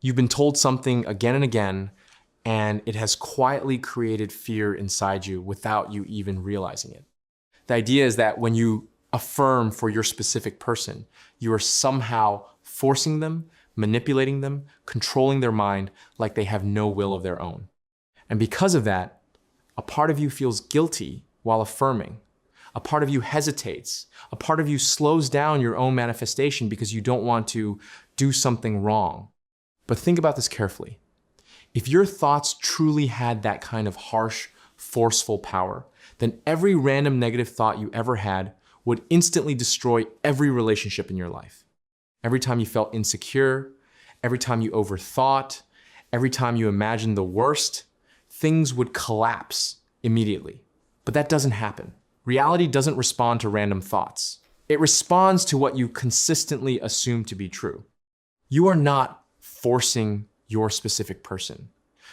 You've been told something again and again, and it has quietly created fear inside you without you even realizing it. The idea is that when you affirm for your specific person, you are somehow forcing them, manipulating them, controlling their mind like they have no will of their own. And because of that, a part of you feels guilty while affirming. A part of you hesitates. A part of you slows down your own manifestation because you don't want to do something wrong. But think about this carefully. If your thoughts truly had that kind of harsh, forceful power, then every random negative thought you ever had would instantly destroy every relationship in your life. Every time you felt insecure, every time you overthought, every time you imagined the worst, things would collapse immediately. But that doesn't happen. Reality doesn't respond to random thoughts. It responds to what you consistently assume to be true. You are not forcing your specific person.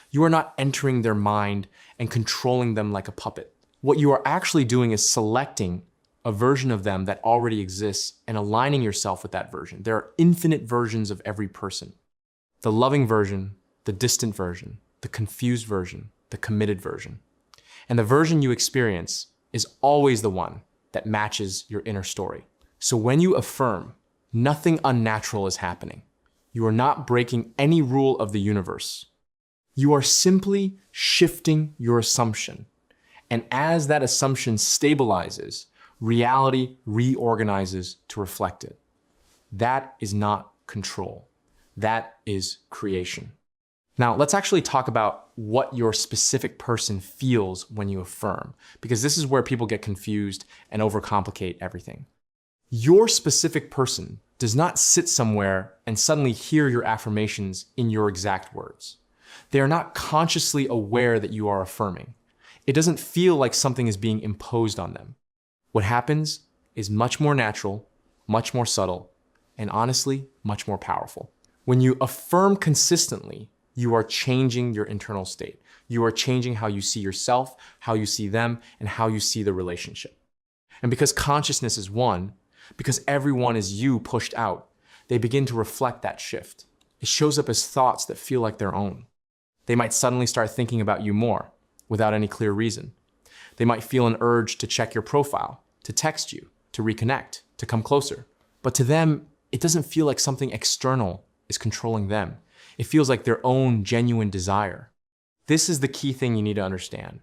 You are not entering their mind and controlling them like a puppet. What you are actually doing is selecting a version of them that already exists and aligning yourself with that version. There are infinite versions of every person. The loving version, the distant version, the confused version, the committed version. And the version you experience is always the one that matches your inner story. So when you affirm, nothing unnatural is happening. You are not breaking any rule of the universe. You are simply shifting your assumption. And as that assumption stabilizes, reality reorganizes to reflect it. That is not control. That is creation. Now, let's actually talk about what your specific person feels when you affirm, because this is where people get confused and overcomplicate everything. Your specific person does not sit somewhere and suddenly hear your affirmations in your exact words. They are not consciously aware that you are affirming. It doesn't feel like something is being imposed on them. What happens is much more natural, much more subtle, and honestly, much more powerful. When you affirm consistently, you are changing your internal state. You are changing how you see yourself, how you see them, and how you see the relationship. And because consciousness is one, because everyone is you pushed out, they begin to reflect that shift. It shows up as thoughts that feel like their own. They might suddenly start thinking about you more without any clear reason. They might feel an urge to check your profile, to text you, to reconnect, to come closer. But to them, it doesn't feel like something external is controlling them. It feels like their own genuine desire. This is the key thing you need to understand.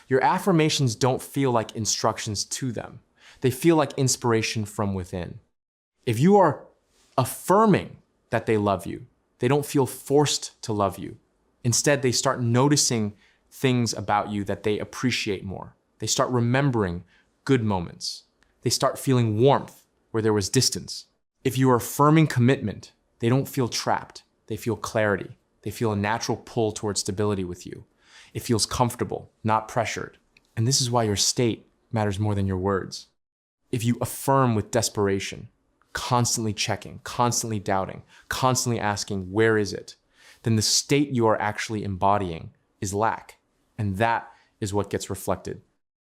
Your affirmations don't feel like instructions to them. They feel like inspiration from within. If you are affirming that they love you, they don't feel forced to love you. Instead, they start noticing things about you that they appreciate more. They start remembering good moments. They start feeling warmth where there was distance. If you are affirming commitment, they don't feel trapped. They feel clarity. They feel a natural pull towards stability with you. It feels comfortable, not pressured. And this is why your state matters more than your words. If you affirm with desperation, constantly checking, constantly doubting, constantly asking, where is it? Then the state you are actually embodying is lack. And that is what gets reflected.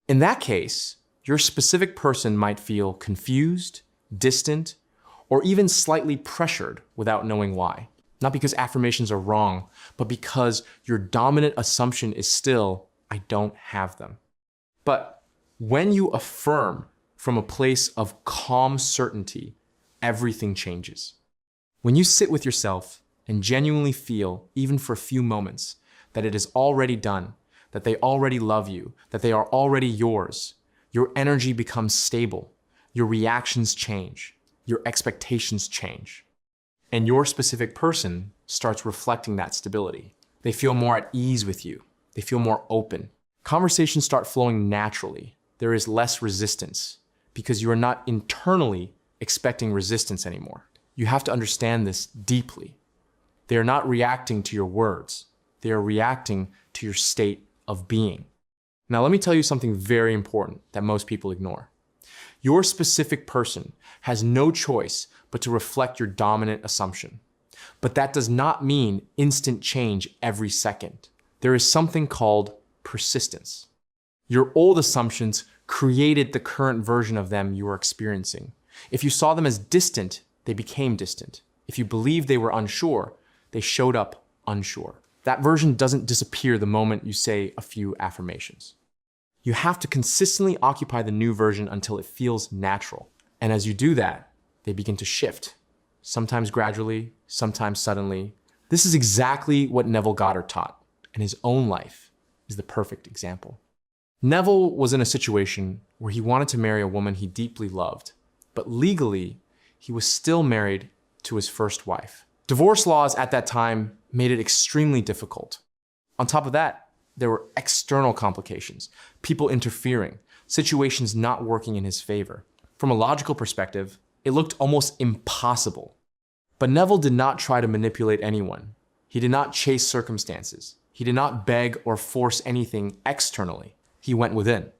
In that case, your specific person might feel confused, distant, or even slightly pressured without knowing why. Not because affirmations are wrong, but because your dominant assumption is still, I don't have them. But when you affirm from a place of calm certainty, everything changes. When you sit with yourself and genuinely feel, even for a few moments, that it is already done, that they already love you, that they are already yours, your energy becomes stable, your reactions change, your expectations change. And your specific person starts reflecting that stability. They feel more at ease with you. They feel more open. Conversations start flowing naturally. There is less resistance because you are not internally expecting resistance anymore. You have to understand this deeply. They are not reacting to your words. They are reacting to your state of being. Now, let me tell you something very important that most people ignore. Your specific person has no choice but to reflect your dominant assumption. But that does not mean instant change every second. There is something called persistence. Your old assumptions created the current version of them you are experiencing. If you saw them as distant, they became distant. If you believed they were unsure, They showed up unsure. That version doesn't disappear the moment you say a few affirmations. You have to consistently occupy the new version until it feels natural. And as you do that, they begin to shift, sometimes gradually, sometimes suddenly. This is exactly what Neville Goddard taught, and his own life is the perfect example. Neville was in a situation where he wanted to marry a woman he deeply loved, but legally, he was still married to his first wife. Divorce laws at that time made it extremely difficult. On top of that, there were external complications, people interfering, situations not working in his favor. From a logical perspective, it looked almost impossible. But Neville did not try to manipulate anyone. He did not chase circumstances. He did not beg or force anything externally. He went within.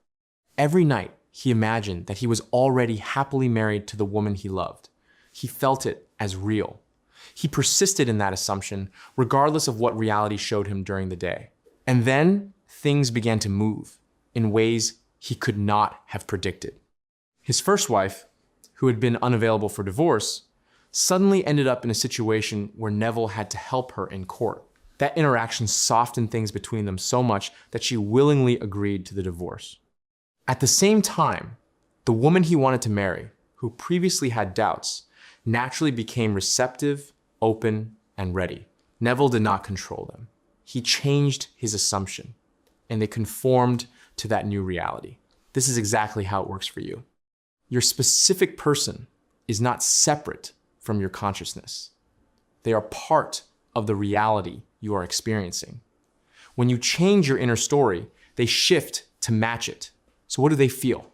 Every night, he imagined that he was already happily married to the woman he loved. He felt it as real. He persisted in that assumption, regardless of what reality showed him during the day. And then things began to move in ways he could not have predicted. His first wife, who had been unavailable for divorce, suddenly ended up in a situation where Neville had to help her in court. That interaction softened things between them so much that she willingly agreed to the divorce. At the same time, the woman he wanted to marry, who previously had doubts, naturally became receptive, open, and ready. Neville did not control them. He changed his assumption, and they conformed to that new reality. This is exactly how it works for you. Your specific person is not separate from your consciousness. They are part of the reality you are experiencing. When you change your inner story, they shift to match it. So what do they feel?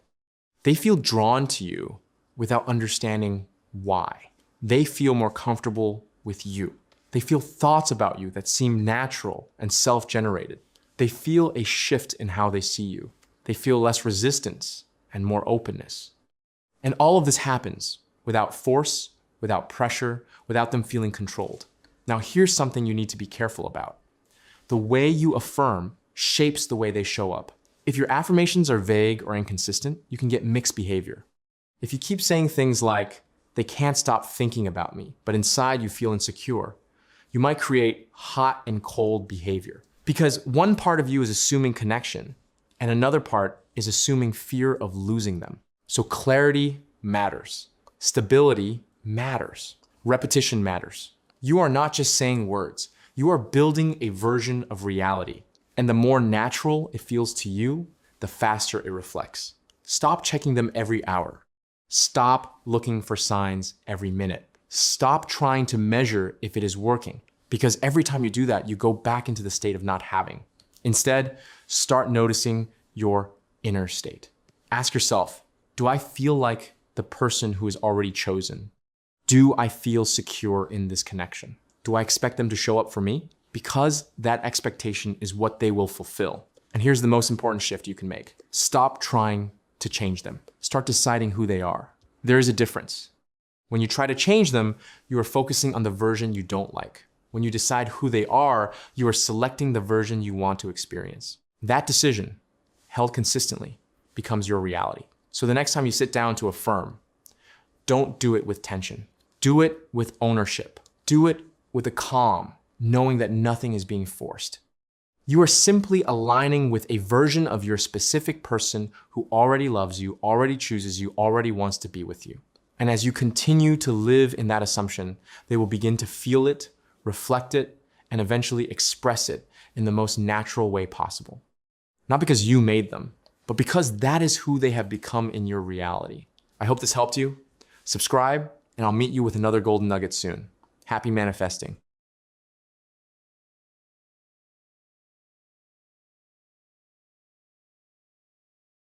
They feel drawn to you without understanding why. They feel more comfortable with you. They feel thoughts about you that seem natural and self-generated. They feel a shift in how they see you. They feel less resistance and more openness. And all of this happens without force, without pressure, without them feeling controlled. Now here's something you need to be careful about. The way you affirm shapes the way they show up. If your affirmations are vague or inconsistent, you can get mixed behavior. If you keep saying things like, "They can't stop thinking about me," but inside you feel insecure, you might create hot and cold behavior. Because one part of you is assuming connection, and another part is assuming fear of losing them. So clarity matters. Stability matters. Repetition matters. You are not just saying words. You are building a version of reality. And the more natural it feels to you, the faster it reflects. Stop checking them every hour. Stop looking for signs every minute. Stop trying to measure if it is working, because every time you do that, you go back into the state of not having. Instead, start noticing your inner state. Ask yourself, do I feel like the person who is already chosen? Do I feel secure in this connection? Do I expect them to show up for me? Because that expectation is what they will fulfill. And here's the most important shift you can make. Stop trying to change them. Start deciding who they are. There is a difference. When you try to change them, you are focusing on the version you don't like. When you decide who they are, you are selecting the version you want to experience. That decision, held consistently, becomes your reality. So the next time you sit down to affirm, don't do it with tension. Do it with ownership. Do it with a calm, knowing that nothing is being forced. You are simply aligning with a version of your specific person who already loves you, already chooses you, already wants to be with you. And as you continue to live in that assumption, they will begin to feel it, reflect it, and eventually express it in the most natural way possible. Not because you made them, but because that is who they have become in your reality. I hope this helped you. Subscribe, and I'll meet you with another golden nugget soon. Happy manifesting.